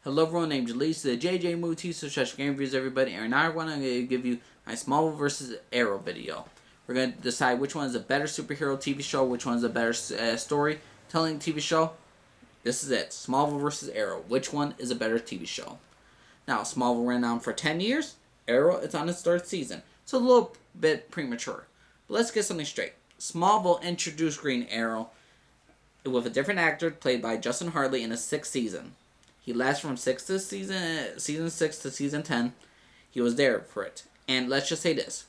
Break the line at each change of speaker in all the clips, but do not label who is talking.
Hello everyone, named Jalise, the JJ Movie Social Game Reviews, everybody, and now I'm going to give you my Smallville vs. Arrow video. We're going to decide which one is a better superhero TV show, which one is a better storytelling TV show. This is it, Smallville vs. Arrow. Which one is a better TV show? Now, Smallville ran on for 10 years. Arrow, it's on its third season. It's a little bit premature. But let's get something straight. Smallville introduced Green Arrow with a different actor played by Justin Hartley in the 6th season. He lasted from season 6 to season 10. He was there for it. And let's just say this.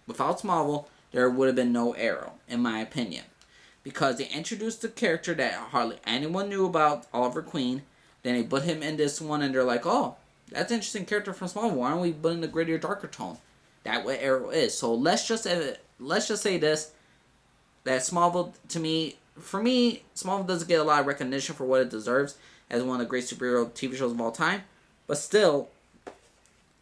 Without Smallville, there would have been no Arrow, in my opinion. Because they introduced a character that hardly anyone knew about, Oliver Queen. Then they put him in this one and they're like, oh, that's an interesting character from Smallville. Why don't we put in a grittier, darker tone? That's what Arrow is. So let's just say this. That Smallville, for me, Smallville doesn't get a lot of recognition for what it deserves as one of the great superhero TV shows of all time. But still,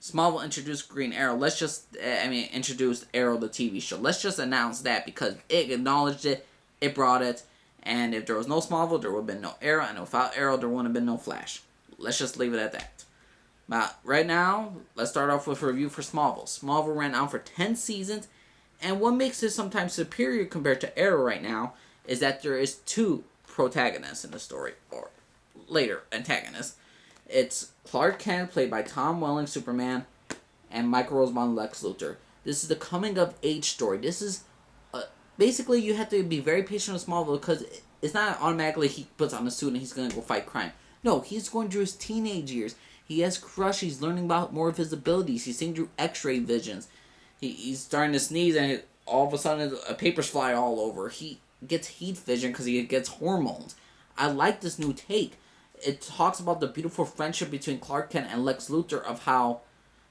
Smallville introduced Green Arrow. Introduced Arrow the TV show. Let's just announce that because it acknowledged it, it brought it, and if there was no Smallville, there would have been no Arrow, and without Arrow, there wouldn't have been no Flash. Let's just leave it at that. But right now, let's start off with a review for Smallville. Smallville ran on for 10 seasons, and what makes it sometimes superior compared to Arrow right now is that there is two protagonists in the story, or later antagonists. It's Clark Kent, played by Tom Welling, Superman, and Michael Rosenbaum, Lex Luthor. This is the coming-of-age story. This is, basically, you have to be very patient with Smallville because it's not automatically he puts on a suit and he's going to go fight crime. No, he's going through his teenage years. He has crush. He's learning about more of his abilities. He's seeing through x-ray visions. He's starting to sneeze and all of a sudden papers fly all over. He gets heat vision because he gets hormones. I like this new take. It talks about the beautiful friendship between Clark Kent and Lex Luthor of how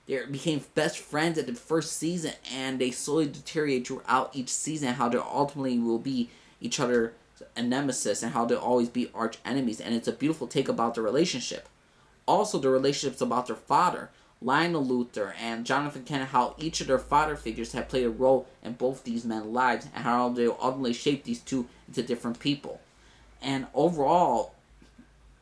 they became best friends at the first season and they slowly deteriorate throughout each season, how they ultimately will be each other a nemesis and how they'll always be arch enemies. And it's a beautiful take about the relationship. Also, the relationships about their father, Lionel Luthor and Jonathan Kent, how each of their father figures have played a role in both these men's lives and how they will ultimately shape these two into different people. And overall,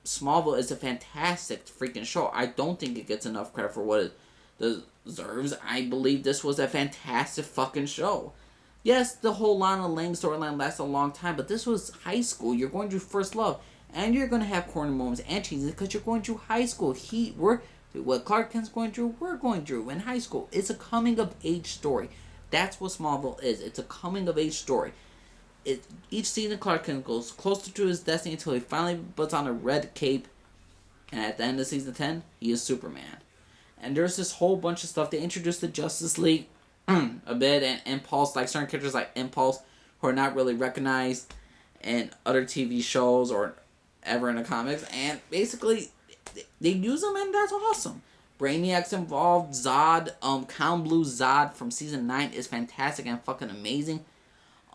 Smallville is a fantastic freaking show. I don't think it gets enough credit for what it deserves. I believe this was a fantastic fucking show. Yes, the whole Lana Lang storyline lasted a long time, but this was high school. You're going through first love, and you're going to have corny moments and cheesy because you're going through high school. What Clark Kent's going through, we're going through in high school. It's a coming-of-age story. That's what Smallville is. It's a coming-of-age story. Each season, Clark Kent goes closer to his destiny until he finally puts on a red cape, and at the end of season 10, he is Superman. And there's this whole bunch of stuff. They introduced the Justice League a bit, and Impulse, like certain characters like Impulse, who are not really recognized in other TV shows or ever in the comics, and basically, they use them, and that's awesome. Brainiac's involved, Zod, Count Blue Zod from season 9 is fantastic and fucking amazing.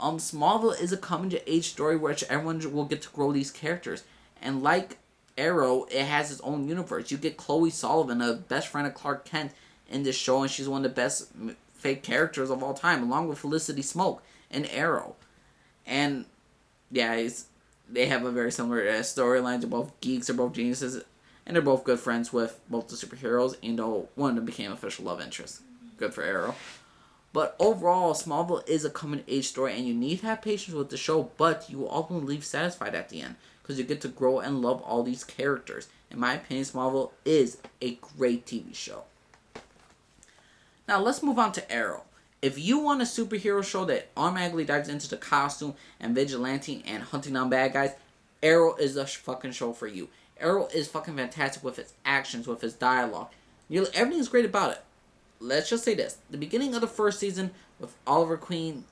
Smallville is a coming-to-age story which everyone will get to grow these characters. And like Arrow, it has its own universe. You get Chloe Sullivan, a best friend of Clark Kent, in this show, and she's one of the best fake characters of all time, along with Felicity Smoke in Arrow. And, yeah, they have a very similar storyline. They're both geeks, they're both geniuses, and they're both good friends with both the superheroes, even though one of them became official love interest. Good for Arrow. But overall, Smallville is a coming-of-age story, and you need to have patience with the show, but you will ultimately leave satisfied at the end, because you get to grow and love all these characters. In my opinion, Smallville is a great TV show. Now, let's move on to Arrow. If you want a superhero show that automatically dives into the costume and vigilante and hunting down bad guys, Arrow is the fucking show for you. Arrow is fucking fantastic with its actions, with its dialogue. Everything's great about it. Let's just say this. The beginning of the first season with Oliver Queen,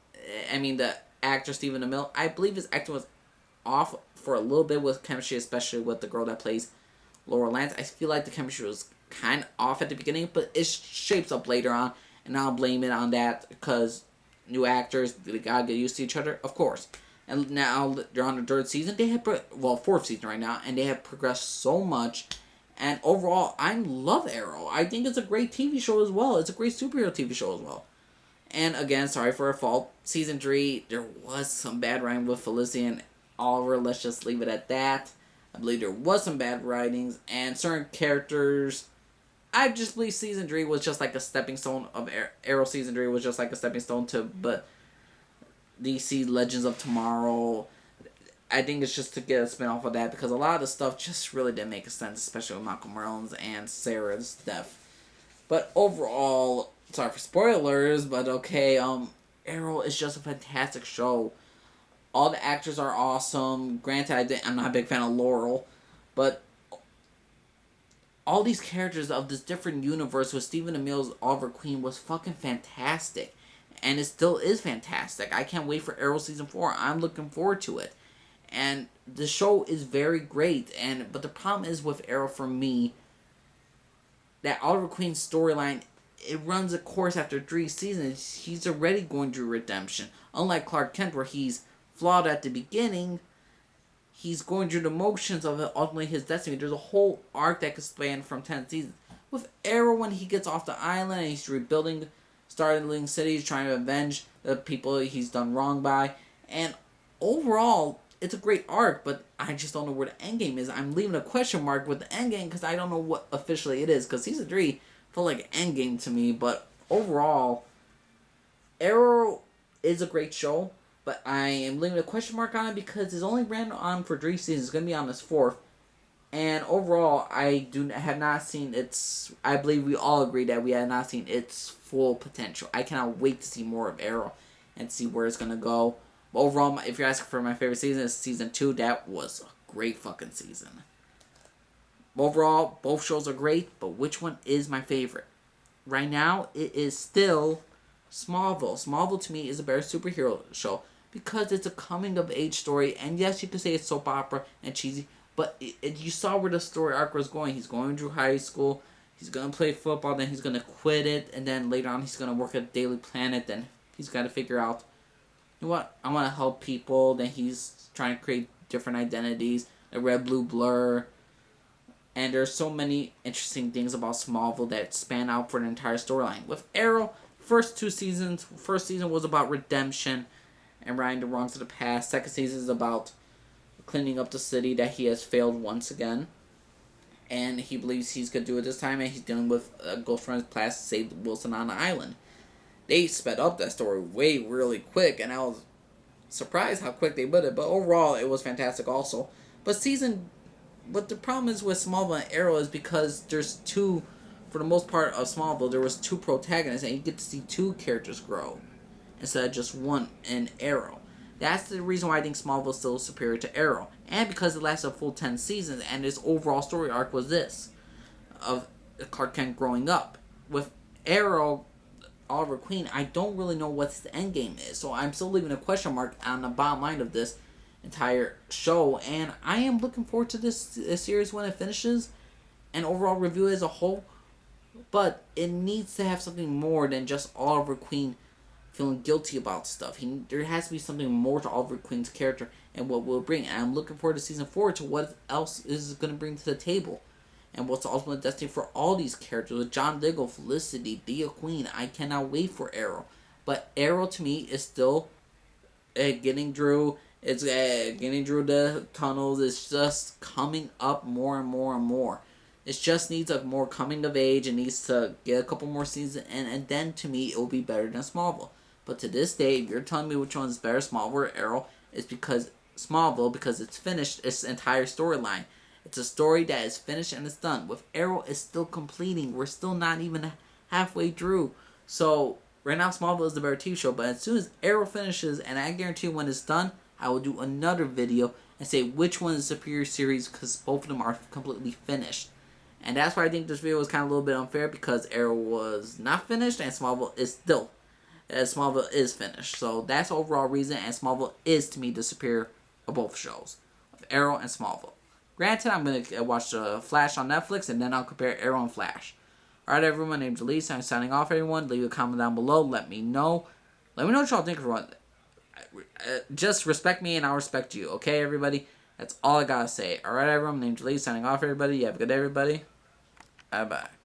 the actor Stephen Amell, I believe his acting was off for a little bit with chemistry, especially with the girl that plays Laura Lance. I feel like the chemistry was kind of off at the beginning, but it shapes up later on, and I'll blame it on that because new actors, they gotta get used to each other, of course. And now they're on the third season. Fourth season right now, and they have progressed so much. And overall, I love Arrow. I think it's a great TV show as well. It's a great superhero TV show as well. And again, sorry for a fault. Season 3, there was some bad writing with Felicity and Oliver. Let's just leave it at that. I believe there was some bad writings, and certain characters. I just believe season 3 was just like a stepping stone of Arrow. Season 3 was just like a stepping stone to DC Legends of Tomorrow. I think it's just to get a spin off of that because a lot of the stuff just really didn't make sense, especially with Malcolm Merlin's and Sarah's death. But overall, sorry for spoilers, but okay, Arrow is just a fantastic show. All the actors are awesome. Granted, I'm not a big fan of Laurel, but all these characters of this different universe with Stephen Amell's Oliver Queen was fucking fantastic. And it still is fantastic. I can't wait for Arrow Season 4. I'm looking forward to it. And the show is very great. But the problem is with Arrow for me, that Oliver Queen's storyline, it runs a course after 3 seasons. He's already going through redemption. Unlike Clark Kent, where he's flawed at the beginning, he's going through the motions of ultimately his destiny. There's a whole arc that could span from 10 seasons. With Arrow, when he gets off the island and he's rebuilding Starling City, trying to avenge the people he's done wrong by. And overall, it's a great arc, but I just don't know where the end game is. I'm leaving a question mark with the end game because I don't know what officially it is. Because Season 3 felt like an end game to me. But overall, Arrow is a great show. But I am leaving a question mark on it because it's only ran on for 3 seasons. It's going to be on this 4th. And overall, have not seen its... I believe we all agree that we have not seen its full potential. I cannot wait to see more of Arrow and see where it's going to go. But overall, if you're asking for my favorite season, it's Season 2. That was a great fucking season. Overall, both shows are great, but which one is my favorite? Right now, it is still Smallville. Smallville, to me, is a better superhero show because it's a coming-of-age story. And yes, you could say it's soap opera and cheesy, but you saw where the story arc was going. He's going through high school. He's going to play football. Then he's going to quit it. And then later on, he's going to work at Daily Planet. Then he's got to figure out, you know what? I want to help people. Then he's trying to create different identities. The red, blue blur. And there's so many interesting things about Smallville that span out for the entire storyline. With Arrow, first season was about redemption and righting the wrongs of the past. Second season is about cleaning up the city that he has failed once again. And he believes he's going to do it this time, and he's dealing with a ghost from his past to save Wilson on the island. They sped up that story really quick, and I was surprised how quick they did it. But overall, it was fantastic also. But the problem is with Smallville and Arrow is because there's two, for the most part of Smallville, there was 2 protagonists, and you get to see 2 characters grow instead of just one in Arrow. That's the reason why I think Smallville is still superior to Arrow. And because it lasted a full 10 seasons, and its overall story arc was this, of Clark Kent growing up. With Arrow, Oliver Queen, I don't really know what the end game is. So I'm still leaving a question mark on the bottom line of this entire show. And I am looking forward to this series when it finishes. And overall review as a whole. But it needs to have something more than just Oliver Queen feeling guilty about stuff. There has to be something more to Oliver Queen's character and what will bring. And I'm looking forward to season 4 to what else is going to bring to the table. And what's the ultimate destiny for all these characters. With John Diggle, Felicity, Thea Queen. I cannot wait for Arrow. But Arrow to me is still getting through. It's getting through the tunnels. It's just coming up more and more and more. It just needs a more coming of age. It needs to get a couple more seasons. And then to me it will be better than Smallville. But to this day, if you're telling me which one is better, Smallville or Arrow, it's because Smallville, because it's finished its entire storyline. It's a story that is finished and it's done. With Arrow, it's still completing. We're still not even halfway through. So, right now, Smallville is the better TV show. But as soon as Arrow finishes, and I guarantee when it's done, I will do another video and say which one is the superior series because both of them are completely finished. And that's why I think this video was kind of a little bit unfair because Arrow was not finished and Smallville is still. Smallville is finished. So that's the overall reason, and Smallville is, to me, the superior of both shows. Of Arrow and Smallville. Granted, I'm going to watch Flash on Netflix, and then I'll compare Arrow and Flash. Alright, everyone, my name's Elise. I'm signing off, everyone. Leave a comment down below. Let me know. Let me know what y'all think, everyone. Just respect me, and I'll respect you. Okay, everybody? That's all I gotta say. Alright, everyone, my name's Elise. Signing off, everybody. You have a good day, everybody. Bye-bye.